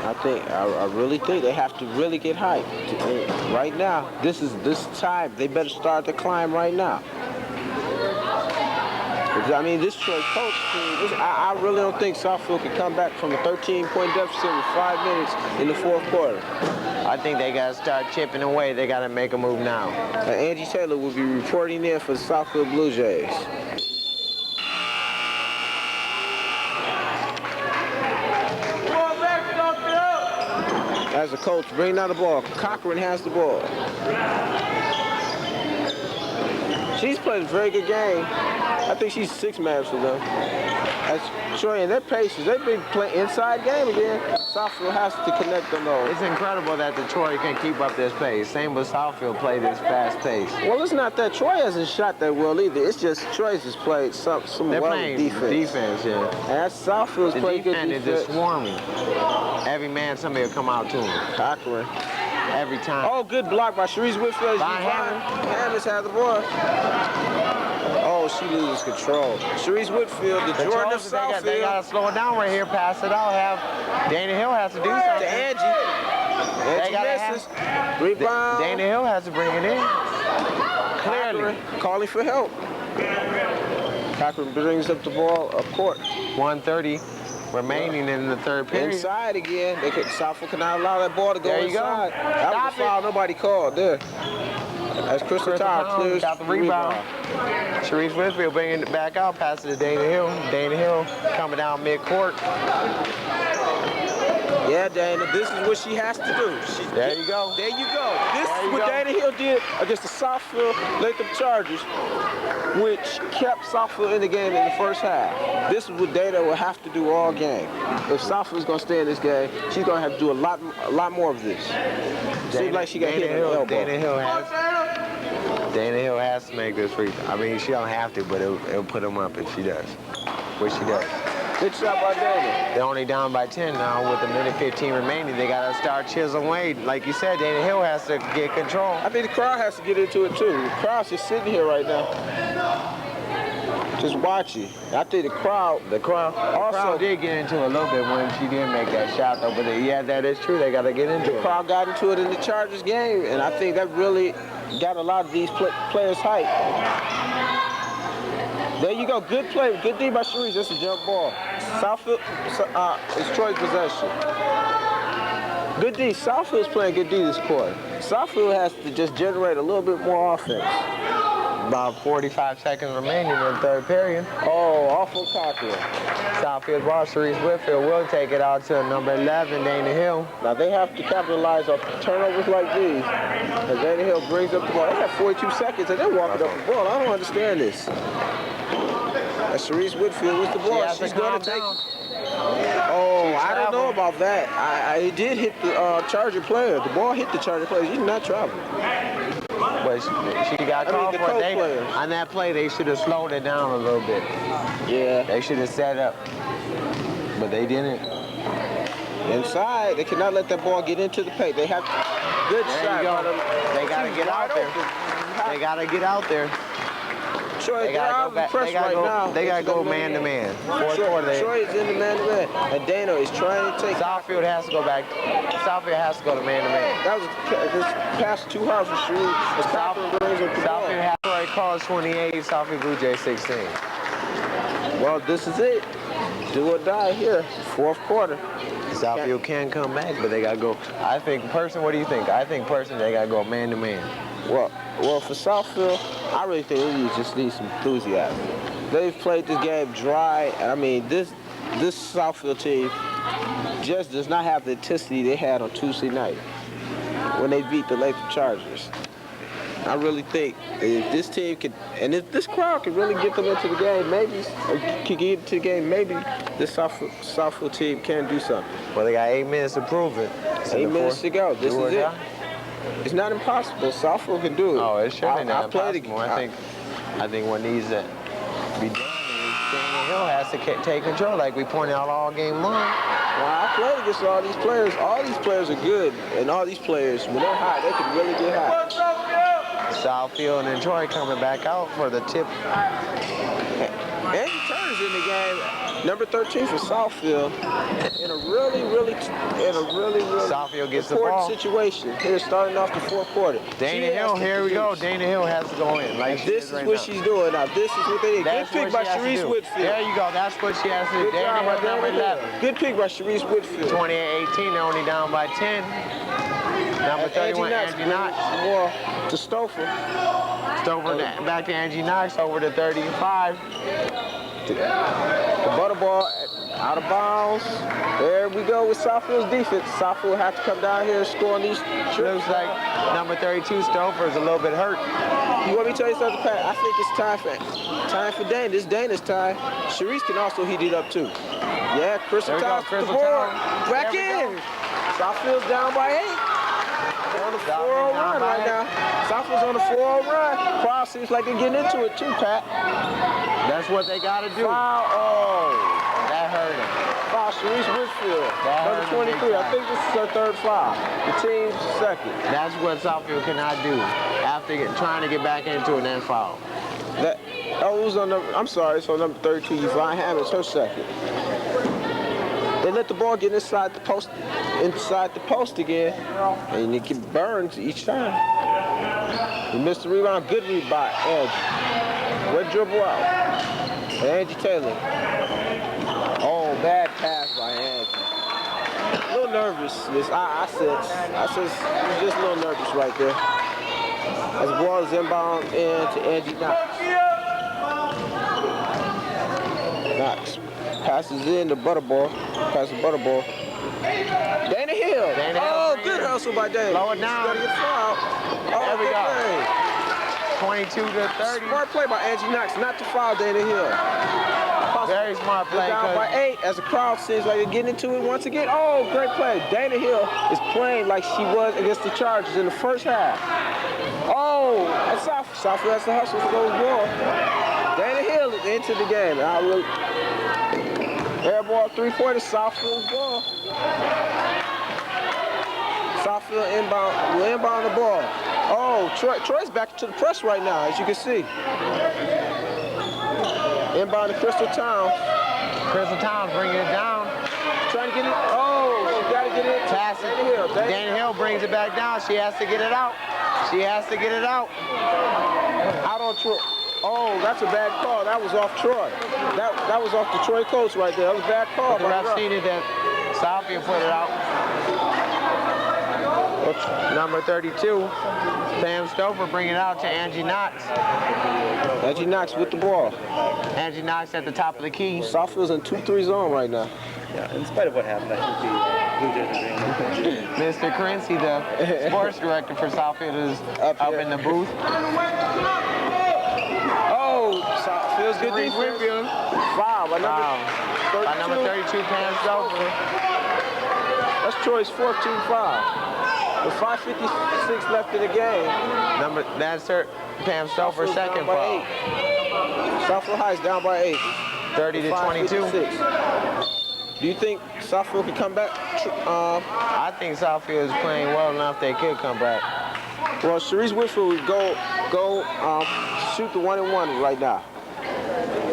I really think they have to really get hyped right now. This time they better start to climb right now. I mean, this Troy Colts team, I really don't think Southfield can come back from a 13-point deficit with 5 minutes in the fourth quarter. I think they got to start chipping away. They got to make a move now. Angie Taylor will be reporting in for the Southfield Bluejays. As the Colts bring down the ball, Cochran has the ball. She's played a very good game. I think she's 6-man for them. As Troy and their paces, they've been playing inside game again. Southfield has to connect on those. It's incredible that Detroit can keep up this pace. Same with Southfield play this fast pace. Well, it's not that Troy hasn't shot that well either. It's just Troy's has played some They're well playing defense. yeah. And that's Southfield's The played good defense defense. is just swarming. Every man, somebody will come out to him. Cochran. Every time. Oh, good block by Sharice Whitfield. By Hammond. Hammond's had the ball. Oh, she loses control. Sharice Whitfield, the Jordan of Southfield. They got to slow it down right here, pass it out. Dana Hill has to do To something. Angie. Angie misses. Rebound. Dana Hill has to bring it in. Clearly. Cochran calling for help. Cochran brings up the ball up court. 1:30 remaining in the third period. Inside again. Southfield cannot allow that ball to go There you go. inside. That was a Stop foul it. nobody called there. As Crystal Tower clears got the rebound. Sharice Whitfield bringing it back out, passes to Dana Hill. Dana Hill coming down midcourt. Yeah, Dana, this is what she has to do. There you go. There you go. This There is you what go. Dana Hill did against the Southfield Latham Chargers, which kept Southfield in the game in the first half. This is what Dana will have to do all game. If Southfield's going to stay in this game, she's going to have to do a lot more of this. Seems like she got hit in the elbow. Dana Hill has to make this free throw. I mean, she don't have to, but it'll put them up if she does. Which she does. Good shot by Dana. They're only down by 10 now with a minute 15 remaining. They got to start chiseling away. Like you said, Dana Hill has to get control. I think the crowd has to get into it too. The crowd's just sitting here right now, just watching. I think the crowd Also did get into it a little bit when she did make that shot, though. But yeah, that is true. They got to get into it. The crowd got into it in the Chargers game, and I think that really got a lot of these players hyped. There you go. Good play. Good D by Sharice. That's a jump ball. Southfield is Troy's possession. Good D. Southfield's playing good D this quarter. Southfield has to just generate a little bit more offense. About 45 seconds remaining in the third period. Oh, awful Cochran. Southfield ball. Sharice Whitfield will take it out to number 11, Dana Hill. Now they have to capitalize on turnovers like these. As Dana Hill brings up the ball. They have 42 seconds and they're walking up the ball. I don't understand this. As Sharice Whitfield with the ball, she's going to take. Oh, I don't know about that. It did hit the Charger player. The ball hit the Charger player. She did not travel. But she got called for it. On that play, they should have slowed it down a little bit. Yeah. They should have set up. But they didn't. Inside, they cannot let that ball get into the paint. They have good shot. They got to get out there. They got to get out there. Troy, They gotta go man to man. Troy is in the man to man, and Dana is trying to take. Southfield has to go back. Southfield has to go to man to man. That was this pass too hard for Sharice. Southfield has to call 28. Southfield Bluejays 16. Well, this is it. Do or die here. Fourth quarter. Southfield can come back, but they gotta go. I think what do you think? I think they gotta go man to man. Well, for Southfield, I really think they just need some enthusiasm. They've played this game dry, and I mean, this Southfield team just does not have the intensity they had on Tuesday night when they beat the Latham Chargers. I really think if this team could, and if this crowd could really get them into the game, maybe this Southfield team can do something. Well, they got 8 minutes to prove it. 8 minutes to go. This is it. It's not impossible. Southfield can do it. Oh, it's surely not impossible. I think what needs to be done is Dana Hill has to take control, like we pointed out all game long. Well, I played against all these players. All these players are good, and all these players, when they're hot, they can really get hot. Southfield and Troy coming back out for the tip. Angie Turner's in the game. Number 13 for Southfield in a really Southfield gets the important ball. situation here starting off the fourth quarter. Dana She Hill, has to here we go. produce. Dana Hill has to go in. Like And she this is right what now. she's doing now. This is what they did. Good That's pick what by she has to Sharice do. Whitfield. There you go. That's what she has to do. Good Dana job by Hill, number Dana 11. Hill. Good pick by Sharice Whitfield. 28-18, they're only down by 10. Number 31, Angie Knox. More to Stouffer. Stover back to Angie Knox, over to 35. The butter ball out of bounds. There we go with Southfield's defense. Southfield have to come down here and score on these trips. Looks like number 32, Stover, is a little bit hurt. You want me to tell you something, Pat? I think it's time for Dana. This Dana's time. Sharice can also heat it up too. Yeah, Crystal There we go, Towns to the Crystal board. Towns. Back There we in. Southfield's down by 8. They're on the 4-0 run right now. Southfield's on the 4-0 run. Crowd seems like they're getting into it too, Pat. That's what they got to do. Foul. Oh. That hurt him. Foul, Sharice Whitfield. That Number hurt him big 23. I time. think this is her third foul. The team's second. That's what Southfield cannot do after trying to get back into it and foul. It was on number, I'm sorry, it's on number 32. Yvonne Hammonds, her second. They let the ball get inside the post again, and it get burned each time. He missed the rebound. Good read by Angie. Red dribble out. Angie Taylor. Oh, bad pass by Angie. A little nervousness. I sense he's just a little nervous right there. As the ball is inbound into Angie Knox. Knox passes in the Butterball. Passes Butterball. Dana Hill. Dana Hill Oh, bring good it. hustle by Dana. Slow it down. She's gonna get fouled. Oh, There we good go. play. 22 to 30. Smart play by Angie Knox, not to foul Dana Hill. Very smart play. They're down by 8 as the crowd seems like they're getting into it once again. Oh, great play. Dana Hill is playing like she was against the Chargers in the first half. Oh, that's Southfield has to hustle for those balls. Dana Hill is into the game. Air ball 3-pointer, Southfield's ball. Southfield will inbound the ball. Oh, Troy's back to the press right now, as you can see. Inbound to Crystal Towns. Crystal Towns bringing it down. Trying to get it. Oh, she got to get it. Pass it. Dana Hill. Dana Hill brings it back down. She has to get it out. She has to get it out. Out on Troy. Oh, that's a bad call. That was off Troy. That was off the Troy Colts right there. That was a bad call. The ref seen it that Southfield put it out. Number 32, Pam Stover bringing it out to Angie Knox. Angie Knox with the ball. Angie Knox at the top of the key. Southfield's in 2-3 zone right now. Yeah, in spite of what happened, I think the Bluejays are doing Mr. Crency, the sports director for Southfield, is up here. in the booth. Oh, Southfield's good Sharice defense. Whitfield. Foul by number 32. Pam Stover. That's Troy's 14th foul. With 5:56 left in the game. That's her, Pam Stover's Southfield's second down by foul. 8. Southfield High is down by 8. 30 to 22. 5:56. Do you think Southfield can come back? I think Southfield is playing well enough they could come back. Well, Sharice Whitfield would go shoot the 1-and-1 right now.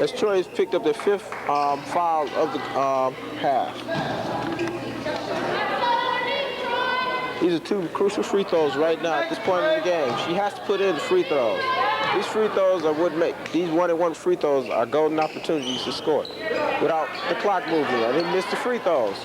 As Troy has picked up their 5th foul of the half. These are 2 crucial free throws right now at this point in the game. She has to put in the free throws. These free throws are what make these 1-and-1 free throws are golden opportunities to score without the clock moving. I didn't miss the free throws.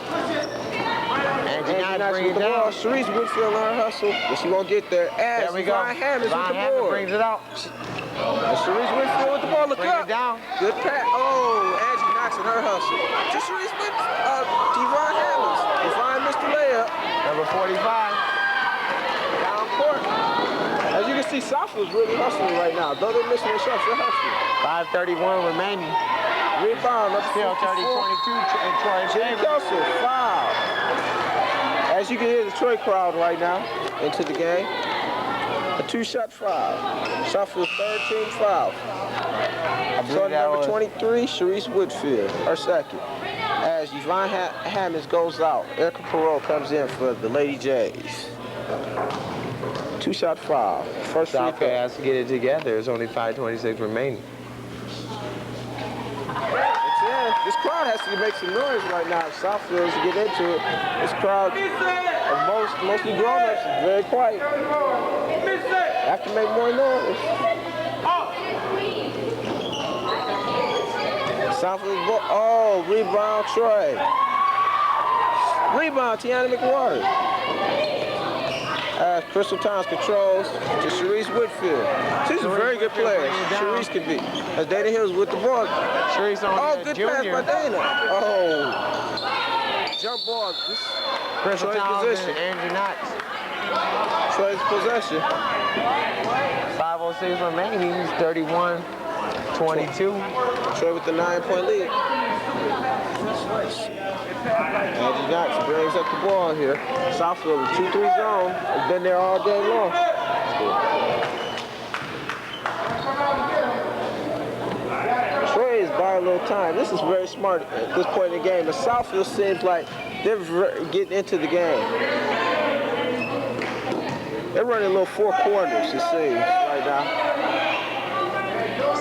Angie Knox Knox bring with it the ball. down. Sharice Whitfield on her hustle, but she won't get there. As There we go. Yvonne Hammonds with Von the Hammond board. brings it out. And Sharice Whitfield with the ball. Look Bring up. it down. Good pass. Oh, Angie Knox and her hustle. To Sharice Whitfield. Yvonne Hammonds. Yvonne missed the layup. Number 45. Down court. As you can see, Southfield's really hustling right now. Though they're missing their shots, they're hustling. 5:31 remaining. Rebound up Still 30-22 in Troy's Jimmy favor. Kelso, foul. As you can hear the Troy crowd right now into the game. A 2-shot foul. Southfield's 13th foul. So number 23, Sharice Whitfield, her second. As Yvonne Hammonds goes out, Erica Perot comes in for the Lady Jays. 2-shot foul. First free Southfield throw. has to get it together. There's only 5:26 remaining. It's in. This crowd crowd has to make some noise right now. Southfield to get into it. This crowd, mostly grown-ups, is very quiet. Have to make more noise. Southfield, oh, rebound, Troy. Rebound, Tiana McWater. As Crystal Towns controls to Sharice Whitfield. She's a very good player. Sharice can be. As Dana Hill's with the ball. Sharice on good junior. pass by Dana. Oh. Jump ball. Crystal Troy's Towns position. and Andrew Knox. Troy's possession. 5:06 remaining. 31-22. Troy with the 9-point lead. Andrew Knox brings up the ball here. Southfield in 2-3 zone. Has been there all day long. Troy is buying a little time. This is very smart at this point in the game. But Southfield seems like they're getting into the game. They're running little four corners, it seems, right now.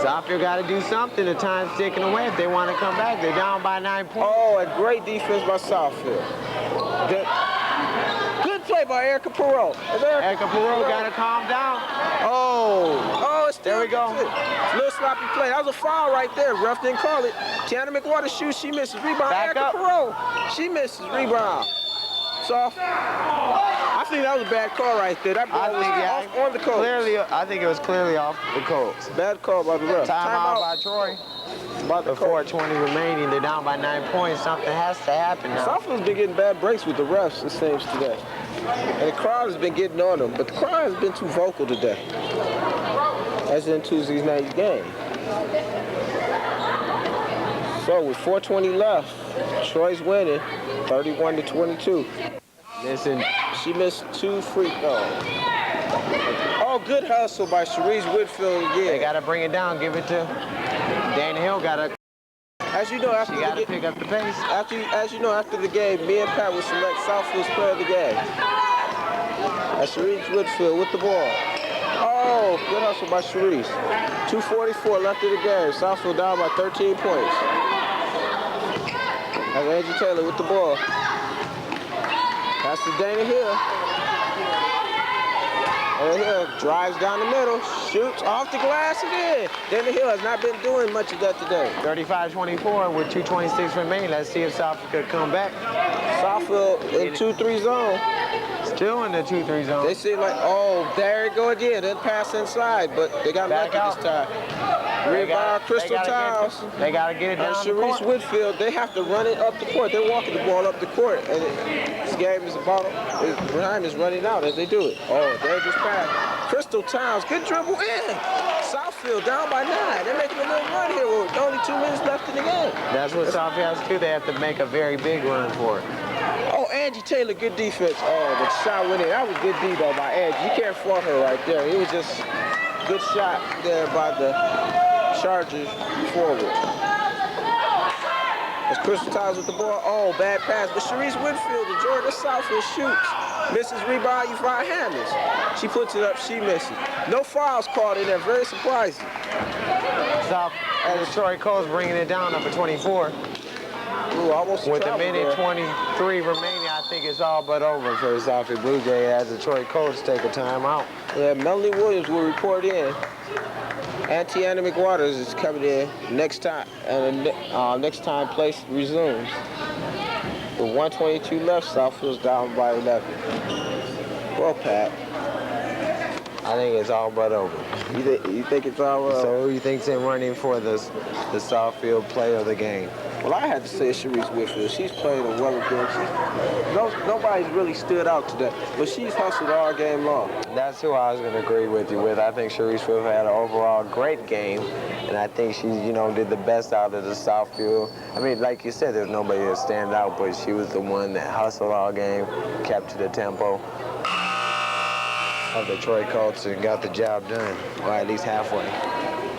Southfield got to do something. The time's ticking away. If they want to come back, they're down by 9 points. Oh, a great defense by Southfield. Good play by Erica Perot. Erica Perot got to calm down. Oh, it's still There we go. It's a little sloppy play. That was a foul right there. Ref didn't call it. Tiana McWater shoots. She misses. Rebound. Back Erica up. Perot. She misses. Rebound. Soft. I think that was a bad call right there. That ball was off on the Colts. Clearly, I think it was clearly off the Colts. Bad call by the ref. Timeout by Troy. About the Before 20 remaining, they're down by 9 points. Something has to happen now. Southfield's been getting bad breaks with the refs, it seems, today. And the crowd has been getting on them, but the crowd has been too vocal today. As in Tuesday night's game. So with 4:20 left, Troy's winning, 31-22. Listen, she missed 2 free throws. Oh, good hustle by Sharice Whitfield again. They got to bring it down, give it to Dana Hill. As you know, after she got to pick up the pace. As you know, after the game, me and Pat will select Southfield's player of the game. As Sharice Whitfield with the ball. Oh, good hustle by Sharice. 2:44 left in the game. Southfield down by 13 points. As Angie Taylor with the ball. That's to Dana Hill. Dana Hill drives down the middle, shoots off the glass again. Dana Hill has not been doing much of that today. 35-24 with 2:26 remaining. Let's see if Southfield could come back. Southfield in 2-3 zone. Still in the 2-3 zone. They seem like, oh, there it go again. Then pass inside, but they got lucky this time. Rebound, Crystal Towns. They got to get it down the court. Sharice Whitfield, they have to run it up the court. They're walking the ball up the court. And this game is about, time is running out as they do it. Oh, dangerous pass. Crystal Towns, good dribble in. Southfield down by 9. They're making a little run here with only 2 minutes left in the game. That's what Southfield has to do. They have to make a very big run for it. Oh, Angie Taylor, good defense. Oh, the shot went in. That was good D, though, by Angie. You can't fault her right there. It was just a good shot there by the Chargers forward. As Crystal Towns with the ball. Oh, bad pass. But Sharice Whitfield, the Georgia Southfield shoots. Misses rebound, Yvonne Hammonds. She puts it up, she misses. No fouls called in there. Very surprising. South and the Troy Colts bringing it down up at 24. Ooh, almost with a minute 23 remaining, I think it's all but over for the Southfield Bluejays as the Troy Colts take a timeout. Yeah, Melanie Williams will report in. And Tiana McWaters is coming in next time, and next time play resumes. With 1:22 left, Southfield's down by 11. Well, Pat. I think it's all but over. You think it's all over? So who you think's in running for the Southfield player of the game? Well, I had to say Sharice Whitfield. She's played a well game. Nobody's really stood out today, but she's hustled all game long. That's who I was going to agree with you with. I think Sharice Whitfield had an overall great game, and I think she, did the best out of the Southfield. I mean, like you said, there's nobody that stand out, but she was the one that hustled all game, kept to the tempo of the Troy Colts and got the job done, or at least halfway.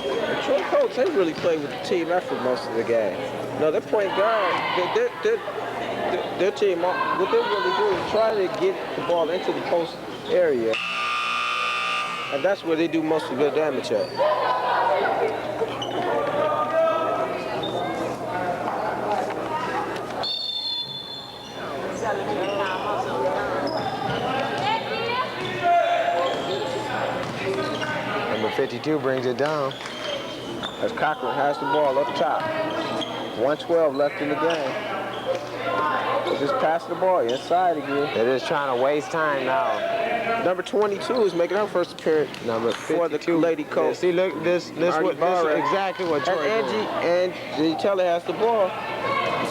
The Troy Colts, they really played with the team effort most of the game. No, their point guard, their team, what they really do is try to get the ball into the post area. And that's where they do most of their damage at. 52 brings it down. As Cochran has the ball up top. 1:12 left in the game. They just pass the ball inside again. They're just trying to waste time now. Number 22 is making her first appearance Number for the 52. Lady Colts. See, look, this is exactly what Troy And doing. Angie Taylor has the ball.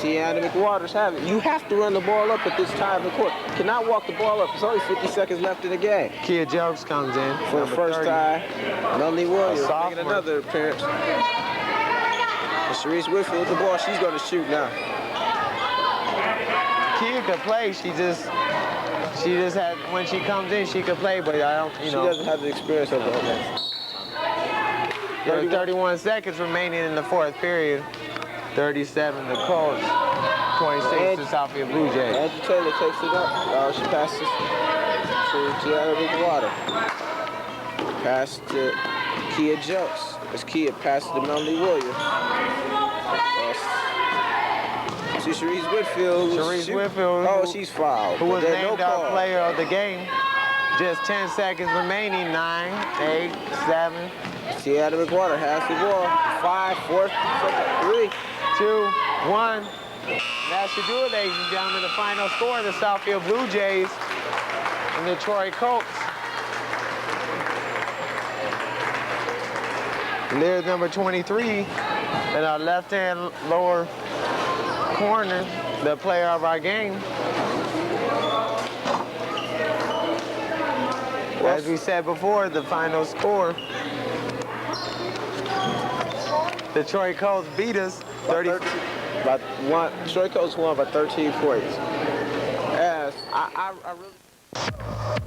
Tiana McWaters have it. You have to run the ball up at this time in court. Cannot walk the ball up. There's only 50 seconds left in the game. Kia Jokes comes in For the number first 30. time, Melanie Williams making sophomore. another appearance. And Sharice Whitfield with the ball. She's going to shoot now. Kia could play. She just had, when she comes in, she could play, but I don't, She doesn't have the experience of it. There are 31 seconds remaining in the fourth period. 37 the Colts, 26 the Southfield Bluejays. Angie Taylor takes it up. She passes to Tiana McWater. Pass to Kia Jokes. As Kia passes to Melanie Williams. To Sharice Whitfield. Sharice Whitfield, Oh, she's fouled. who was But there's named no our call. player of the game. Just 10 seconds remaining. 9, 8, 7, Tiana McWater has the ball. 5, 4, 3. 2, 1. That should do it, ladies and gentlemen. The final score, the Southfield Bluejays and the Troy Colts. And there's number 23 in our left-hand lower corner, the player of our game. As we said before, the final score. The Troy Colts beat us 30. Troy Colts won by 13 points. As I really.